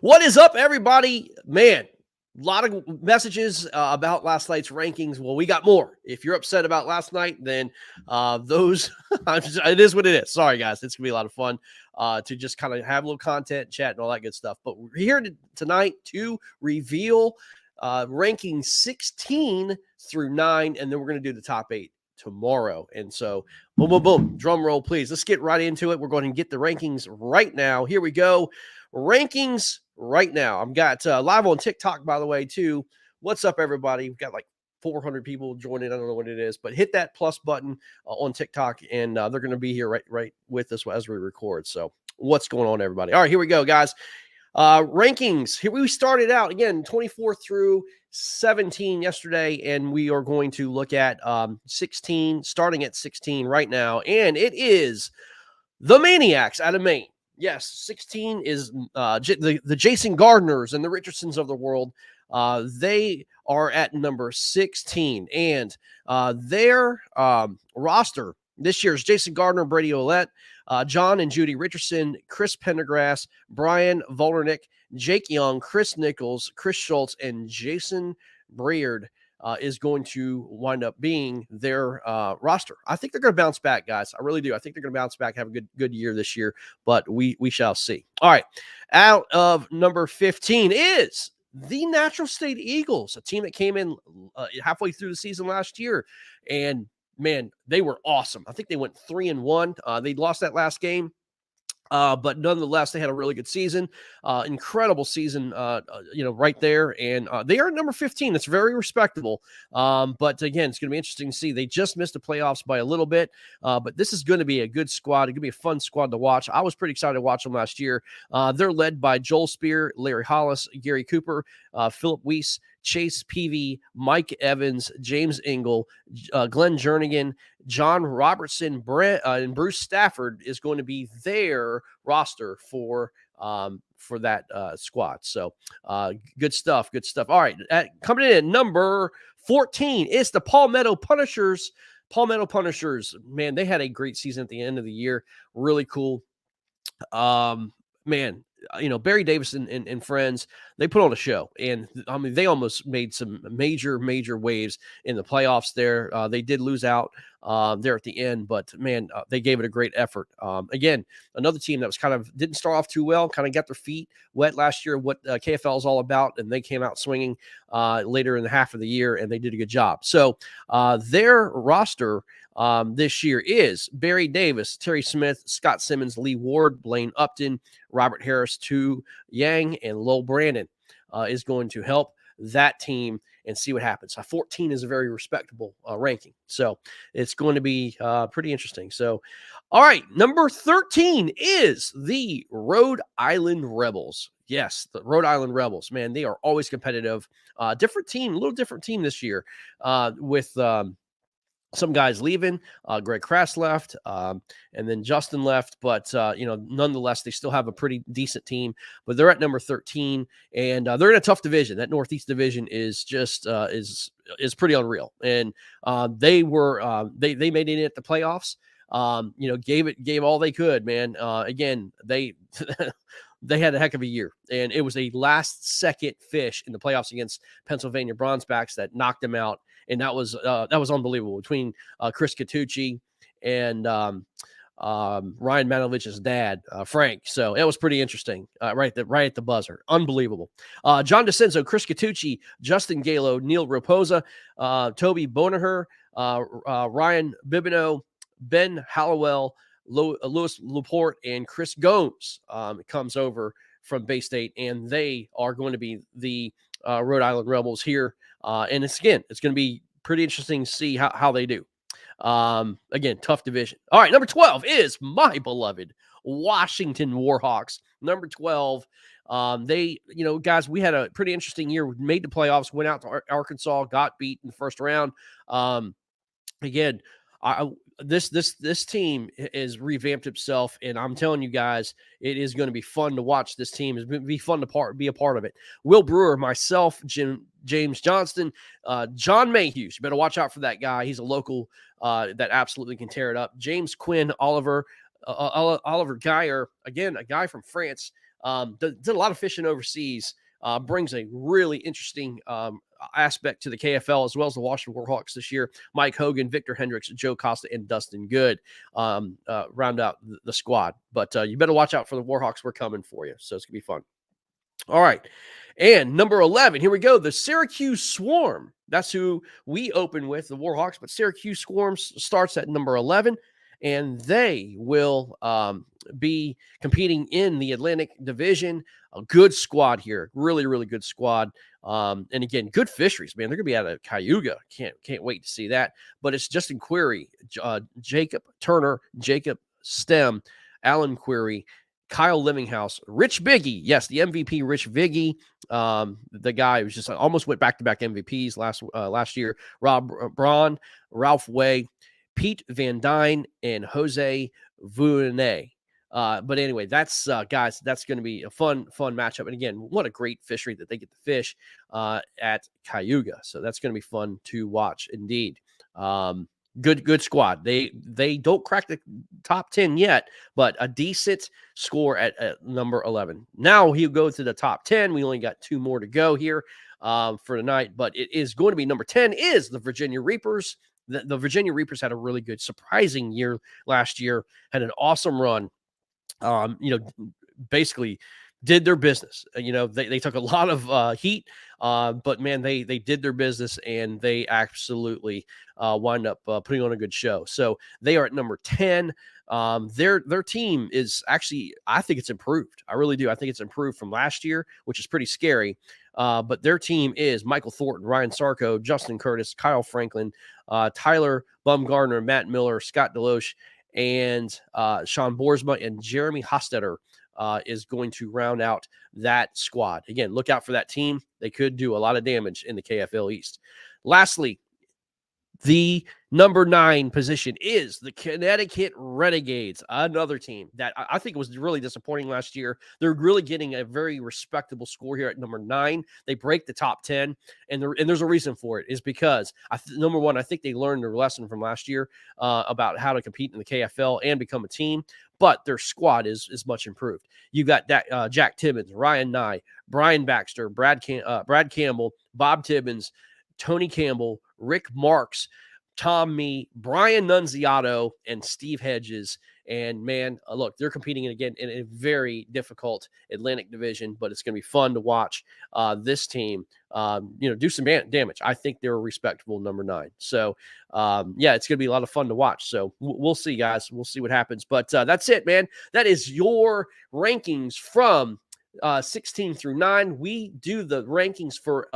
What is up, everybody? Man, a lot of messages about last night's rankings. Well, we got more. If you're upset about last night, then it is what it is. Sorry, guys. It's going to be a lot of fun to just kind of have a little content, chat, and all that good stuff. But we're here tonight to reveal ranking 16 through 9, and then we're going to do the top 8 tomorrow. And so, boom, boom, boom. Drum roll, please. Let's get right into it. We're going to get the rankings right now. Here we go. Rankings right now. I've got live on TikTok, by the way, too. What's up, everybody? We've got like 400 people joining. I don't know what it is, but hit that plus button on TikTok, and they're going to be here right with us as we record. So what's going on, everybody? All right, here we go, guys. Rankings. Here we started out, again, 24 through 17 yesterday, and we are going to look at 16, starting at 16 right now, and it is the Maniacs out of Maine. Yes, 16 is the Jason Gardners and the Richardsons of the world. They are at number 16, and their roster this year is Jason Gardner, Brady Ouellette, John and Judy Richardson, Chris Pendergrass, Brian Volernick, Jake Young, Chris Nichols, Chris Schultz, and Jason Breard is going to wind up being their roster. I think they're going to bounce back, guys. I really do. I think they're going to bounce back, have a good year this year, but we shall see. All right. Out of number 15 is the Natural State Eagles, a team that came in halfway through the season last year, and man, they were awesome. I think they went 3-1. They lost that last game. But nonetheless, they had a really good season, incredible season, right there. And they are at number 15. It's very respectable. But again, it's going to be interesting to see. They just missed the playoffs by a little bit, but this is going to be a good squad. It's going to be a fun squad to watch. I was pretty excited to watch them last year. They're led by Joel Spear, Larry Hollis, Gary Cooper, Philip Weiss, Chase Peavy, Mike Evans, James Engel, Glenn Jernigan, John Robertson, and Bruce Stafford is going to be their roster for that squad. So good stuff. All right, coming in at number 14 is the Palmetto Punishers. Palmetto Punishers, man, they had a great season at the end of the year. Really cool. Man, Barry Davis and friends, they put on a show. And, I mean, they almost made some major waves in the playoffs there. They did lose out there at the end, but, man, they gave it a great effort. Again, another team that was didn't start off too well, kind of got their feet wet last year, what KFL is all about, and they came out swinging later in the half of the year, and they did a good job. So their roster this year is Barry Davis, Terry Smith, Scott Simmons, Lee Ward, Blaine Upton, Robert Harris, Tu Yang, and Lowell Brandon is going to help that team and see what happens. 14 is a very respectable ranking. So it's going to be pretty interesting. So, all right, number 13 is the Rhode Island Rebels. Yes, the Rhode Island Rebels, man, they are always competitive. Different team, a little different team this year with some guys leaving. Greg Crass left, and then Justin left. But, nonetheless, they still have a pretty decent team. But they're at number 13, and they're in a tough division. That Northeast division is just is pretty unreal. And they were they made it at the playoffs. Gave all they could, man. Again, they they had a heck of a year, and it was a last-second fish in the playoffs against Pennsylvania Bronzebacks that knocked them out. And that was unbelievable between Chris Catucci and Ryan Manovich's dad, Frank. So it was pretty interesting right at the buzzer. Unbelievable. John DeCenzo, Chris Catucci, Justin Galo, Neil Raposa, Toby Bonaher, Ryan Bibineau, Ben Hallowell, Louis Laporte, and Chris Gomes comes over from Bay State, and they are going to be the Rhode Island Rebels here. And it's going to be pretty interesting to see how they do. Again, tough division. All right, number 12 is my beloved Washington Warhawks. Number 12, guys, we had a pretty interesting year. We made the playoffs, went out to Arkansas, got beat in the first round. Again, this team has revamped itself, and I'm telling you guys, it is going to be fun to watch this team. It's going to be fun to be a part of it. Will Brewer, myself, James Johnston, John Mayhew. You better watch out for that guy. He's a local that absolutely can tear it up. James Quinn, Oliver Geyer, again, a guy from France. did a lot of fishing overseas. Brings a really interesting aspect to the KFL as well as the Washington Warhawks this year. Mike Hogan, Victor Hendricks, Joe Costa, and Dustin Good round out the squad. But you better watch out for the Warhawks. We're coming for you. So it's going to be fun. All right. And number 11, here we go. The Syracuse Swarm. That's who we open with, the Warhawks. But Syracuse Swarm starts at number 11, and they will be competing in the Atlantic Division. A good squad here. Really, really good squad. And again, good fisheries, man. They're going to be out of Cayuga. Can't wait to see that. But it's Justin Query, Jacob Turner, Jacob Stem, Alan Query, Kyle Livinghouse, Rich Biggie. Yes, the MVP, Rich Biggie. The guy who just almost went back-to-back MVPs last year. Rob Braun, Ralph Way, Pete Van Dyne, and Jose Vuane. But anyway, that's guys, that's going to be a fun matchup. And again, what a great fishery that they get to fish at Cayuga. So that's going to be fun to watch indeed. Good squad. They don't crack the top 10 yet, but a decent score at number 11. Now he'll go to the top 10. We only got 2 more to go here for tonight, but it is going to be number 10 is the Virginia Reapers. The Virginia Reapers had a really good, surprising year last year, had an awesome run. Basically did their business. They took a lot of heat, but man, they did their business and they absolutely wind up putting on a good show. So they are at number 10. Their team is actually, I think it's improved. I really do. I think it's improved from last year, which is pretty scary. But their team is Michael Thornton, Ryan Sarko, Justin Curtis, Kyle Franklin, Tyler Bumgardner, Matt Miller, Scott Deloche, and Sean Boersma and Jeremy Hostetter is going to round out that squad. Again, look out for that team. They could do a lot of damage in the KFL East. Lastly, the number 9 position is the Connecticut Renegades, another team that I think was really disappointing last year. They're really getting a very respectable score here at number 9. They break the top 10, and there's a reason for it. Is because, number one, I think they learned their lesson from last year about how to compete in the KFL and become a team, but their squad is much improved. You've got Jack Tibbins, Ryan Nye, Brian Baxter, Brad Campbell, Bob Tibbins, Tony Campbell, Rick Marks, Tom Mee, Brian Nunziato, and Steve Hedges. And man, look, they're competing again in a very difficult Atlantic Division, but it's going to be fun to watch this team, do some damage. I think they're a respectable number 9. So, it's going to be a lot of fun to watch. So we'll see, guys. We'll see what happens. But that's it, man. That is your rankings from 16 through 9. We do the rankings for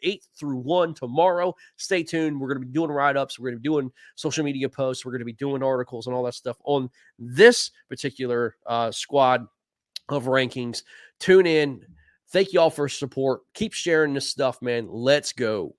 8 through 1 tomorrow. Stay tuned. We're going to be doing write-ups. We're going to be doing social media posts. We're going to be doing articles and all that stuff on this particular squad of rankings. Tune in. Thank you all for support. Keep sharing this stuff, man. Let's go.